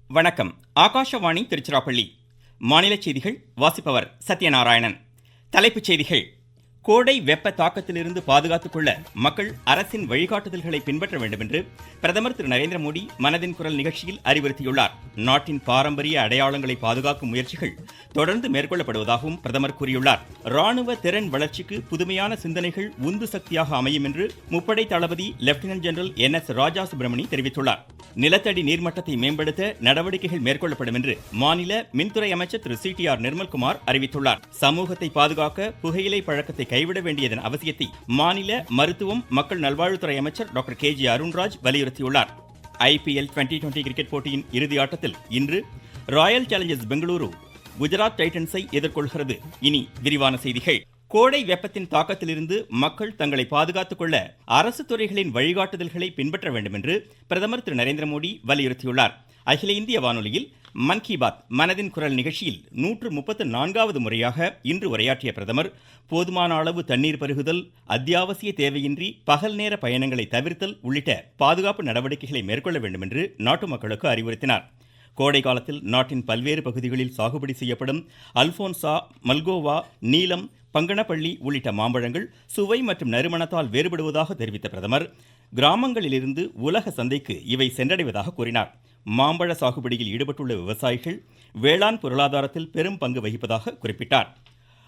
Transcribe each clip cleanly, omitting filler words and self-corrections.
வணக்கம். ஆகாஷவாணி திருச்சிராப்பள்ளி. மாநில செய்திகள் வாசிப்பவர் சத்யநாராயணன். தலைப்புச் செய்திகள். கோடை வெப்ப தாக்கத்திலிருந்து பாதுகாத்துக் கொள்ள மக்கள் அரசின் வழிகாட்டுதல்களை பின்பற்ற வேண்டும் என்று பிரதமர் திரு நரேந்திர மோடி மனதின் குரல் நிகழ்ச்சியில் அறிவுறுத்தியுள்ளார். நாட்டின் பாரம்பரிய அடையாளங்களை பாதுகாக்கும் முயற்சிகள் தொடர்ந்து மேற்கொள்ளப்படுவதாகவும் பிரதமர் கூறியுள்ளார். ராணுவ திறன் வளர்ச்சிக்கு புதுமையான சிந்தனைகள் உந்து சக்தியாக அமையும் என்று முப்படை தளபதி லெப்டினன்ட் ஜெனரல் NS ராஜா சுப்பிரமணி தெரிவித்துள்ளார். நிலத்தடி நீர்மட்டத்தை மேம்படுத்த நடவடிக்கைகள் மேற்கொள்ளப்படும் என்று மாநில மின்துறை அமைச்சர் திரு CTR நிர்மல்குமார் அறிவித்துள்ளார். சமூகத்தை பாதுகாக்க புகையிலை பழக்கத்தை கைவிட வேண்டியதன் அவசியத்தை மாநில மருத்துவம் மக்கள் நல்வாழ்வுத்துறை அமைச்சர் டாக்டர் KG அருண்ராஜ் வலியுறுத்தியுள்ளார். IPL 2020 கிரிக்கெட் போட்டியின் இறுதி ஆட்டத்தில் இன்று ராயல் சேலஞ்சர்ஸ் பெங்களூரு குஜராத் டைட்டன்ஸை எதிர்கொள்கிறது. இனி விரிவான செய்திகள். கோடை வெப்பத்தின் தாக்கத்திலிருந்து மக்கள் தங்களை பாதுகாத்துக் கொள்ள அரசு துறைகளின் வழிகாட்டுதல்களை பின்பற்ற வேண்டும் என்று பிரதமர் திரு நரேந்திர மோடி வலியுறுத்தியுள்ளார். அகில இந்திய வானொலியில் மன் கி பாத் மனதின் குரல் நிகழ்ச்சியில் 134வது முறையாக இன்று உரையாற்றிய பிரதமர் போதுமான அளவு தண்ணீர் பருகுதல், அத்தியாவசிய தேவையின்றி பகல் நேர பயணங்களை தவிர்த்தல் உள்ளிட்ட பாதுகாப்பு நடவடிக்கைகளை மேற்கொள்ள வேண்டும் என்று நாட்டு மக்களுக்கு அறிவுறுத்தினார். கோடை காலத்தில் நாட்டின் பல்வேறு பகுதிகளில் சாகுபடி செய்யப்படும் அல்போன்சா, மல்கோவா, நீலம், பங்கனப்பள்ளி உள்ளிட்ட மாம்பழங்கள் சுவை மற்றும் நறுமணத்தால் வேறுபடுவதாக தெரிவித்த பிரதமர் கிராமங்களிலிருந்து உலக சந்தைக்கு இவை சென்றடைவதாக கூறினார். மாம்பழ சாகுபடியில் ஈடுபட்டுள்ள விவசாயிகள் வேளாண் பொருளாதாரத்தில் பெரும் பங்கு வகிப்பதாக குறிப்பிட்டார்.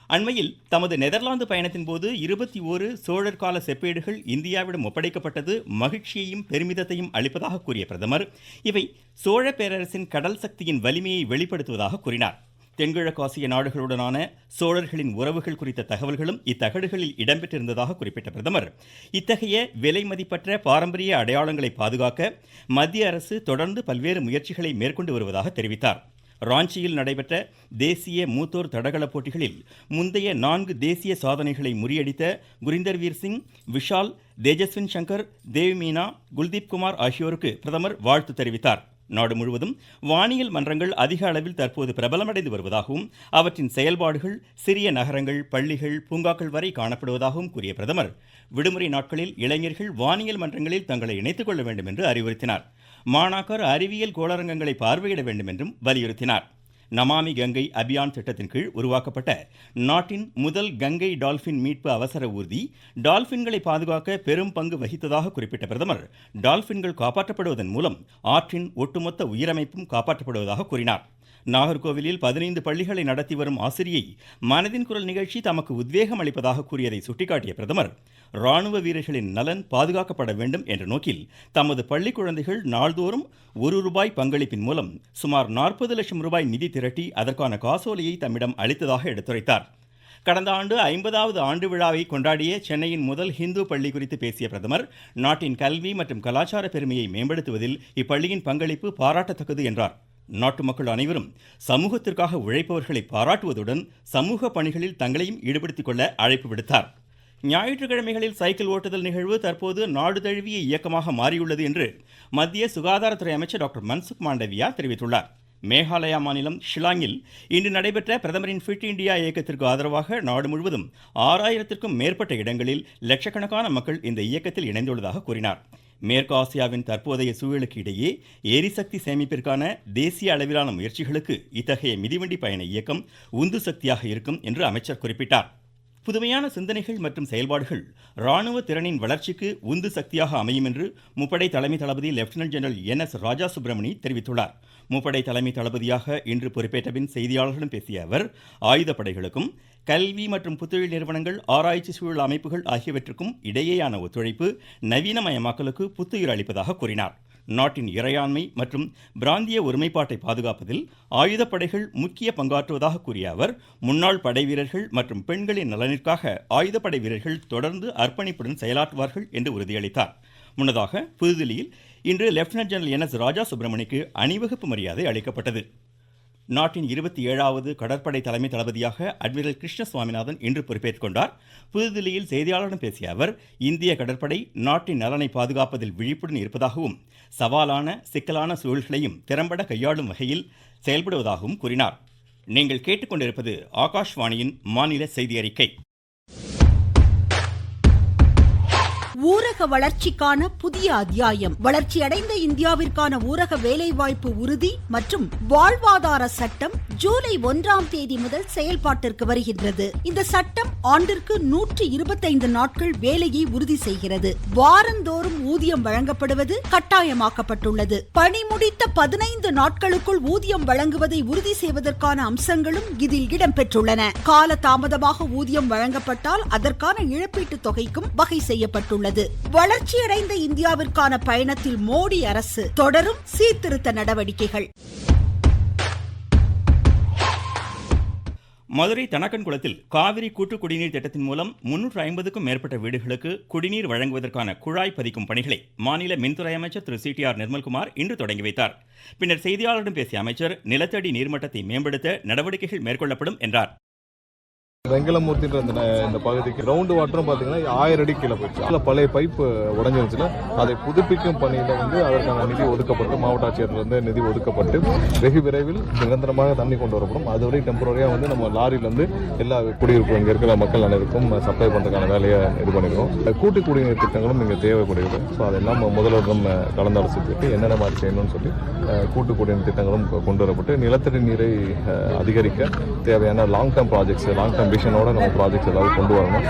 அண்மையில் தமது நெதர்லாந்து பயணத்தின் போது 21 சோழர் கால செப்பேடுகள் இந்தியாவிடம் ஒப்படைக்கப்பட்டது மகிழ்ச்சியையும் பெருமிதத்தையும் அளிப்பதாக கூறிய பிரதமர் இவை சோழ பேரரசின் கடல் சக்தியின் வலிமையை வெளிப்படுத்துவதாக கூறினார். தென்கிழக்கு ஆசிய நாடுகளுடனான சோழர்களின் உறவுகள் குறித்த தகவல்களும் இத்தகடுகளில் இடம்பெற்றிருந்ததாக குறிப்பிட்ட பிரதமர் இத்தகைய விலை மதிப்பற்ற பாரம்பரிய அடையாளங்களை பாதுகாக்க மத்திய அரசு தொடர்ந்து பல்வேறு முயற்சிகளை மேற்கொண்டு வருவதாக தெரிவித்தார். ராஞ்சியில் நடைபெற்ற தேசிய மூத்தோர் தடகள போட்டிகளில் முந்தைய 4 தேசிய சாதனைகளை முறியடித்த குரிந்தர்வீர் சிங், விஷால், தேஜஸ்வின் சங்கர், தேவ்மீனா, குல்தீப் குமார் ஆகியோருக்கு பிரதமர் வாழ்த்து தெரிவித்தார். நாடு முழுவதும் வானியல் மன்றங்கள் அதிக அளவில் தற்போது பிரபலமடைந்து வருவதாகவும் அவற்றின் செயல்பாடுகள் சிறிய நகரங்கள், பள்ளிகள், பூங்காக்கள் வரை காணப்படுவதாகவும் கூறிய பிரதமர் விடுமுறை நாட்களில் இளைஞர்கள் வானியல் மன்றங்களில் தங்களை இணைத்துக் கொள்ள வேண்டும் என்று அறிவுறுத்தினார். மாணாக்கர் அறிவியல் கோளரங்கங்களை பார்வையிட வேண்டும் என்றும் வலியுறுத்தினார். நமாமி கங்கை அபியான் திட்டத்தின் கீழ் உருவாக்கப்பட்ட நாட்டின் முதல் கங்கை டால்பின் மீட்பு அவசர ஊர்தி டால்பின்களை பாதுகாக்க பெரும் பங்கு வகித்ததாக குறிப்பிட்ட பிரதமர் டால்பின்கள் காப்பாற்றப்படுவதன் மூலம் ஆற்றின் ஒட்டுமொத்த உயிரமைப்பும் காப்பாற்றப்படுவதாக கூறினார். நாகர்கோவிலில் 15 பள்ளிகளை நடத்தி வரும் ஆசிரியை மனதின் குரல் நிகழ்ச்சி தமக்கு உத்வேகம் அளிப்பதாக கூறியதை சுட்டிக்காட்டிய பிரதமர் ராணுவ வீரர்களின் நலன் பாதுகாக்கப்பட வேண்டும் என்ற நோக்கில் தமது பள்ளி குழந்தைகள் நாள்தோறும் ₹1 பங்களிப்பின் மூலம் சுமார் 40 லட்சம் ரூபாய் நிதி திரட்டி அதற்கான காசோலையை தம்மிடம் அளித்ததாக எடுத்துரைத்தார். கடந்த ஆண்டு 50வது ஆண்டு விழாவை கொண்டாடிய சென்னையின் முதல் ஹிந்து பள்ளி குறித்து பேசிய பிரதமர் நாட்டின் கல்வி மற்றும் கலாச்சார பெருமையை மேம்படுத்துவதில் இப்பள்ளியின் பங்களிப்பு பாராட்டத்தக்கது என்றார். நாட்டு மக்கள் அனைவரும் சமூகத்திற்காக உழைப்பவர்களை பாராட்டுவதுடன் சமூக பணிகளில் தங்களையும் ஈடுபடுத்திக் கொள்ள அழைப்பு விடுத்தார். ஞாயிற்றுக்கிழமைகளில் சைக்கிள் ஓட்டுதல் நிகழ்வு தற்போது நாடு தழுவிய இயக்கமாக மாறியுள்ளது என்று மத்திய சுகாதாரத்துறை அமைச்சர் டாக்டர் மன்சுக் மாண்டவியா தெரிவித்துள்ளார். மேகாலயா மாநிலம் ஷிலாங்கில் இன்று நடைபெற்ற பிரதமரின் ஃபிட் இண்டியா இயக்கத்திற்கு ஆதரவாக நாடு முழுவதும் 6000க்கும் மேற்பட்ட இடங்களில் லட்சக்கணக்கான மக்கள் இந்த இயக்கத்தில் இணைந்துள்ளதாக கூறினார். மேற்கு ஆசியாவின் தற்போதைய சூழலுக்கு இடையே எரிசக்தி சேமிப்பிற்கான தேசிய அளவிலான முயற்சிகளுக்கு இத்தகைய மிதிவண்டி பயண இயக்கம் உந்து சக்தியாக இருக்கும் என்று அமைச்சர் குறிப்பிட்டார். புதுமையான சிந்தனைகள் மற்றும் செயல்பாடுகள் ராணுவ திறனின் வளர்ச்சிக்கு உந்து சக்தியாக அமையும் என்று முப்படை தலைமை தளபதி லெப்டினன்ட் ஜெனரல் NS ராஜா சுப்பிரமணி தெரிவித்துள்ளார். முப்படை தலைமை தளபதியாக இன்று பொறுப்பேற்ற பின் செய்தியாளர்களிடம் பேசிய அவர் ஆயுதப்படைகளுக்கும் கல்வி மற்றும் புத்தொழில் நிறுவனங்கள், ஆராய்ச்சி சூழல் அமைப்புகள் ஆகியவற்றுக்கும் இடையேயான ஒத்துழைப்பு நவீனமயமாக்கலுக்கு புத்துயிர் அளிப்பதாக கூறினார். நாட்டின் இறையாண்மை மற்றும் பிராந்திய ஒருமைப்பாட்டை பாதுகாப்பதில் ஆயுதப்படைகள் முக்கிய பங்காற்றுவதாக கூறிய அவர் முன்னாள் படை வீரர்கள் மற்றும் பெண்களின் நலனிற்காக ஆயுதப்படை வீரர்கள் தொடர்ந்து அர்ப்பணிப்புடன் செயலாற்றுவார்கள் என்று உறுதியளித்தார். முன்னதாக புதுதில்லியில் இன்று லெப்டினன்ட் ஜெனரல் NS ராஜா சுப்பிரமணிக்கு அணிவகுப்பு மரியாதை அளிக்கப்பட்டது. நாட்டின் 27வது கடற்படை தலைமை தளபதியாக அட்மிரல் கிருஷ்ண சுவாமிநாதன் இன்று பொறுப்பேற்றுக் கொண்டார். புதுதில்லியில் செய்தியாளர்களிடம் பேசிய அவர் இந்திய கடற்படை நாட்டின் நலனை பாதுகாப்பதில் விழிப்புடன் இருப்பதாகவும் சவாலான சிக்கலான சூழல்களையும் திறம்பட கையாளும் வகையில் செயல்படுவதாகவும் கூறினார். நீங்கள் கேட்டுக்கொண்டிருப்பது ஆகாஷ்வாணியின் மாநில செய்தி அறிக்கை. ஊரக வளர்ச்சிக்கான புதிய அத்தியாயம். வளர்ச்சியடைந்த இந்தியாவிற்கான ஊரக வேலைவாய்ப்பு உறுதி மற்றும் வாழ்வாதார சட்டம் ஜூலை 1ஆம் தேதி முதல் செயல்பாட்டிற்கு வருகின்றது. இந்த சட்டம் ஆண்டிற்கு 125 நாட்கள் வேலையை உறுதி செய்கிறது. வாரந்தோறும் ஊதியம் வழங்கப்படுவது கட்டாயமாக்கப்பட்டுள்ளது. பணி முடித்த 15 நாட்களுக்குள் ஊதியம் வழங்குவதை உறுதி செய்வதற்கான அம்சங்களும் இதில் இடம்பெற்றுள்ளன. கால தாமதமாக ஊதியம் வழங்கப்பட்டால் அதற்கான இழப்பீட்டுத் தொகைக்கும் வகை செய்யப்பட்டுள்ளது. வளர்ச்சியடைந்த இந்தியாவிற்கான பயணத்தில் மோடி அரசு தொடரும் சீர்திருத்த நடவடிக்கைகள். மதுரை தனக்கன்குளத்தில் காவிரி கூட்டு குடிநீர் திட்டத்தின் மூலம் 350க்கும் மேற்பட்ட வீடுகளுக்கு குடிநீர் வழங்குவதற்கான குழாய் பதிக்கும் பணிகளை மாநில மின்துறை அமைச்சர் திரு CTR நிர்மல்குமார் இன்று தொடங்கி வைத்தார். பின்னர் செய்தியாளர்களிடம் பேசிய அமைச்சர் நிலத்தடி நீர்மட்டத்தை மேம்படுத்த நடவடிக்கைகள் மேற்கொள்ளப்படும் என்றார். வெங்கலமூர்த்தின்ற இந்த பகுதிக்கு ரவுண்டு வாட்டரும் பாத்தீங்கன்னா 1000 அடி கீழே போயிடுச்சு. அதில் பழைய பைப்பு உடஞ்சிருச்சுன்னா அதை புதுப்பிக்கும் பணியில அதற்கான நிதி ஒதுக்கப்பட்டு மாவட்ட ஆட்சியர்லேருந்து நிதி ஒதுக்கப்பட்டு வெகு விரைவில் நிரந்தரமாக தண்ணி கொண்டு வரப்படும். அதுவரை டெம்பரரியா நம்ம லாரியில எல்லா குடியிருப்பு இங்க இருக்கிற மக்கள் அனைவருக்கும் சப்ளை பண்றதுக்கான வேலையை இது பண்ணிருக்கோம். கூட்டு குடிநீர் திட்டங்களும் இங்க தேவைப்படுகிறது. ஸோ அதெல்லாம் முதல்வரிடம் கலந்தாலோசித்து என்னென்ன மாதிரி செய்யணும்னு சொல்லி கூட்டு குடிநீர் திட்டங்களும் கொண்டு வரப்பட்டு நிலத்தடி நீரை அதிகரிக்க தேவையான long term projects long term நம்ம ப்ராஜெக்ட்ஸ் ஏதாவது கொண்டு வரணும்.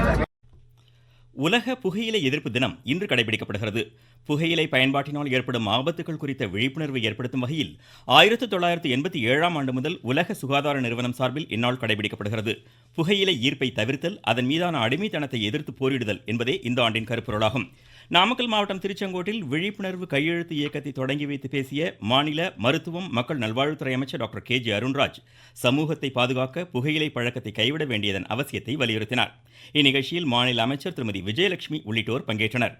உலக புகையிலை எதிர்ப்பு தினம் இன்று கடைபிடிக்கப்படுகிறது. புகையிலை பயன்பாட்டினால் ஏற்படும் ஆபத்துகள் குறித்த விழிப்புணர்வை ஏற்படுத்தும் வகையில் 1987ஆம் ஆண்டு முதல் உலக சுகாதார நிறுவனம் சார்பில் இந்நாள் கடைபிடிக்கப்படுகிறது. புகையிலை ஈர்ப்பை தவிர்த்தல், அதன் மீதான அடிமைத்தனத்தை எதிர்த்து போரிடுதல் என்பதே இந்த ஆண்டின் கருப்பொருளாகும். நாமக்கல் மாவட்டம் திருச்செங்கோட்டில் விழிப்புணர்வு கையெழுத்து இயக்கத்தை தொடங்கி வைத்து பேசிய மாநில மருத்துவம் மக்கள் நல்வாழ்வுத்துறை அமைச்சர் டாக்டர் KG அருண்ராஜ் சமூகத்தை பாதுகாக்க புகையிலை பழக்கத்தை கைவிட வேண்டியதன் அவசியத்தை வலியுறுத்தினார். இந்நிகழ்ச்சியில் மாநில அமைச்சர் திருமதி விஜயலட்சுமி உள்ளிட்டோர் பங்கேற்றனர்.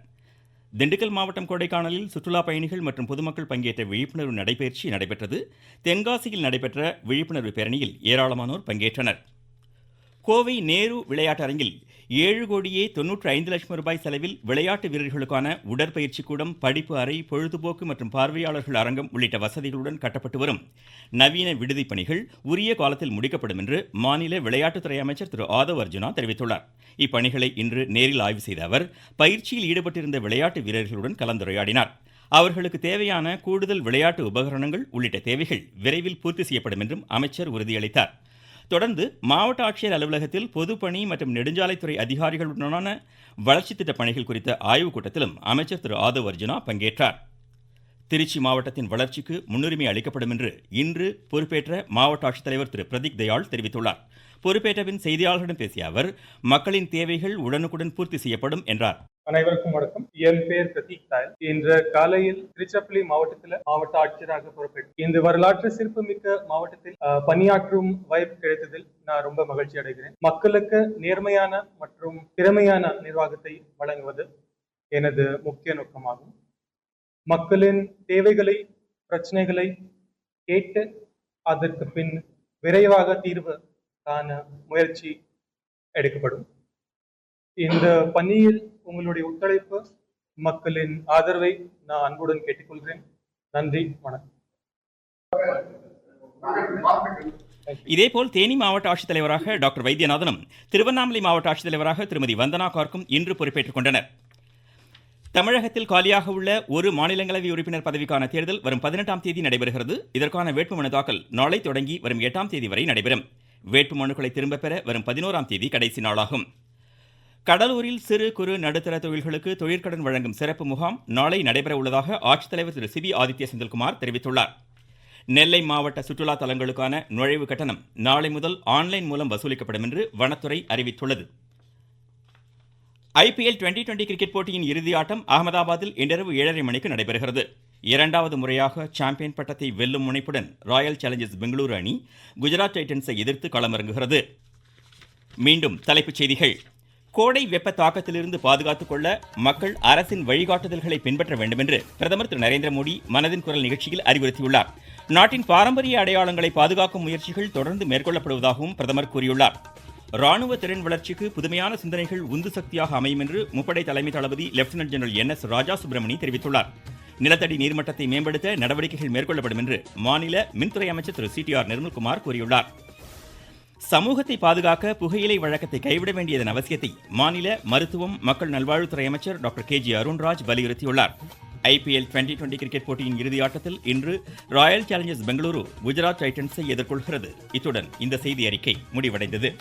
திண்டுக்கல் மாவட்டம் கொடைக்கானலில் சுற்றுலா பயணிகள் மற்றும் பொதுமக்கள் பங்கேற்ற விழிப்புணர்வு நடைபயிற்சி நடைபெற்றது. தென்காசியில் நடைபெற்ற விழிப்புணர்வு பேரணியில் ஏராளமானோர் பங்கேற்றனர். கோவை நேரு விளையாட்டரங்கில் 7,95,00,000 ரூபாய் செலவில் விளையாட்டு வீரர்களுக்கான உடற்பயிற்சி கூடம், படிப்பு அறை, பொழுதுபோக்கு மற்றும் பார்வையாளர்கள் அரங்கம் உள்ளிட்ட வசதிகளுடன் கட்டப்பட்டு வரும் நவீன விடுதி பணிகள் உரிய காலத்தில் முடிக்கப்படும் என்று மாநில விளையாட்டுத்துறை அமைச்சர் திரு ஆதவ் அர்ஜுனா தெரிவித்துள்ளார். இப்பணிகளை இன்று நேரில் ஆய்வு செய்த அவர் பயிற்சியில் ஈடுபட்டிருந்த விளையாட்டு வீரர்களுடன் கலந்துரையாடினார். அவர்களுக்கு தேவையான கூடுதல் விளையாட்டு உபகரணங்கள் உள்ளிட்ட தேவைகள் விரைவில் பூர்த்தி செய்யப்படும் என்றும் அமைச்சர் உறுதியளித்தார். தொடர்ந்து மாவட்ட ஆட்சியர் அலுவலகத்தில் பொதுப்பணி மற்றும் நெடுஞ்சாலைத்துறை அதிகாரிகளுடனான வளர்ச்சி திட்ட பணிகள் குறித்த ஆய்வுக் கூட்டத்திலும் அமைச்சர் திரு ஆதவ் அர்ஜுனா பங்கேற்றார். திருச்சி மாவட்டத்தின் வளர்ச்சிக்கு முன்னுரிமை அளிக்கப்படும் என்று இன்று பொறுப்பேற்ற மாவட்ட ஆட்சித்தலைவர் திரு பிரதீக் தயாள் தெரிவித்துள்ளார். பொறுப்பேற்ற பின் செய்தியாளர்களிடம் பேசிய அவர் மக்களின் தேவைகள் உடனுக்குடன் பூர்த்தி செய்யப்படும் என்றார். அனைவருக்கும் வணக்கம். என் பேர் பிரதீக் தயாள். இன்று காலையில் திருச்சிராப்பள்ளி மாவட்டத்தில் மாவட்ட ஆட்சியராக பொறுப்பேற்று இந்த வரலாற்று சிறப்புமிக்க மாவட்டத்தில் பணியாற்றும் வாய்ப்பு கிடைத்ததில் நான் ரொம்ப மகிழ்ச்சி அடைகிறேன். மக்களுக்கு நேர்மையான மற்றும் திறமையான நிர்வாகத்தை வழங்குவது எனது முக்கிய நோக்கமாகும். மக்களின் தேவைகளை, பிரச்சனைகளை கேட்டு அதற்கு பின் விரைவாக தீர்வு காண முயற்சி எடுக்கப்படும். இந்த பணியில் உங்களுடைய ஒத்துழைப்பு, மக்களின் ஆதரவை நான் அன்புடன் கேட்டுக்கொள்கிறேன். நன்றி, வணக்கம். இதேபோல் தேனி மாவட்ட ஆட்சித்தலைவராக டாக்டர் வைத்தியநாதனும், திருவண்ணாமலை மாவட்ட ஆட்சித்தலைவராக திருமதி வந்தனா கார்க்கும் இன்று பொறுப்பேற்றுக் கொண்டனர். தமிழகத்தில் காலியாக உள்ள ஒரு மாநிலங்களவை உறுப்பினர் பதவிக்கான தேர்தல் வரும் 18ஆம் தேதி நடைபெறுகிறது. இதற்கான வேட்புமனு தாக்கல் நாளை தொடங்கி வரும் 8ஆம் தேதி வரை நடைபெறும். வேட்புமனுக்களை திரும்பப் பெற வரும் 11ஆம் தேதி கடைசி நாளாகும். கடலூரில் சிறு குறு நடுத்தர தொழில்களுக்கு தொழிற்கடன் வழங்கும் சிறப்பு முகாம் நாளை நடைபெற உள்ளதாக ஆட்சித்தலைவர் திரு சிபி ஆதித்ய செந்தில்குமார் தெரிவித்துள்ளார். நெல்லை மாவட்ட சுற்றுலா தலங்களுக்கான நுழைவு கட்டணம் நாளை முதல் ஆன்லைன் மூலம் வசூலிக்கப்படும் என்று வனத்துறை அறிவித்துள்ளது. IPL 2020 கிரிக்கெட் போட்டியின் இறுதி ஆட்டம் அகமதாபாத்தில் இன்றிரவு 7:30 மணிக்கு நடைபெறுகிறது. இரண்டாவது முறையாக சாம்பியன் பட்டத்தை வெல்லும் முனைப்புடன் ராயல் சேலஞ்சர்ஸ் பெங்களூரு அணி குஜராத் டைட்டன்ஸை எதிர்த்து களமிறங்குகிறது. மீண்டும் தலைப்புச் செய்திகள். கோடை வெப்ப தாக்கத்திலிருந்து பாதுகாத்துக் கொள்ள மக்கள் அரசின் வழிகாட்டுதல்களை பின்பற்ற வேண்டும் என்று பிரதமர் திரு நரேந்திர மோடி மனதின் குரல் நிகழ்ச்சியில் அறிவுறுத்தியுள்ளார். நாட்டின் பாரம்பரிய அடையாளங்களை பாதுகாக்கும் முயற்சிகள் தொடர்ந்து மேற்கொள்ளப்படுவதாகவும் பிரதமர் கூறியுள்ளார். ராணுவ திறன் வளர்ச்சிக்கு புதுமையான சிந்தனைகள் உந்து சக்தியாக அமையும் என்று முப்படை தலைமை தளபதி லெப்டினன்ட் ஜெனரல் NS ராஜா சுப்பிரமணி தெரிவித்துள்ளார். நிலத்தடி நீர்மட்டத்தை மேம்படுத்த நடவடிக்கைகள் மேற்கொள்ளப்படும் என்று மாநில மின்துறை அமைச்சர் திரு CTR நிர்மல்குமார் கூறியுள்ளார். சமூகத்தை பாதுகாக்க புகையிலை வழக்கத்தை கைவிட வேண்டியதன் அவசியத்தை மாநில மருத்துவம் மக்கள் நல்வாழ்வுத்துறை அமைச்சர் டாக்டர் KG அருண்ராஜ் வலியுறுத்தியுள்ளார். IPL 2020 கிரிக்கெட் போட்டியின் இறுதி ஆட்டத்தில் இன்று ராயல் சேலஞ்சர்ஸ் பெங்களூரு குஜராத் டைட்டன்ஸை எதிர்கொள்கிறது. இத்துடன் இந்த செய்தி அறிக்கை முடிவடைந்தது.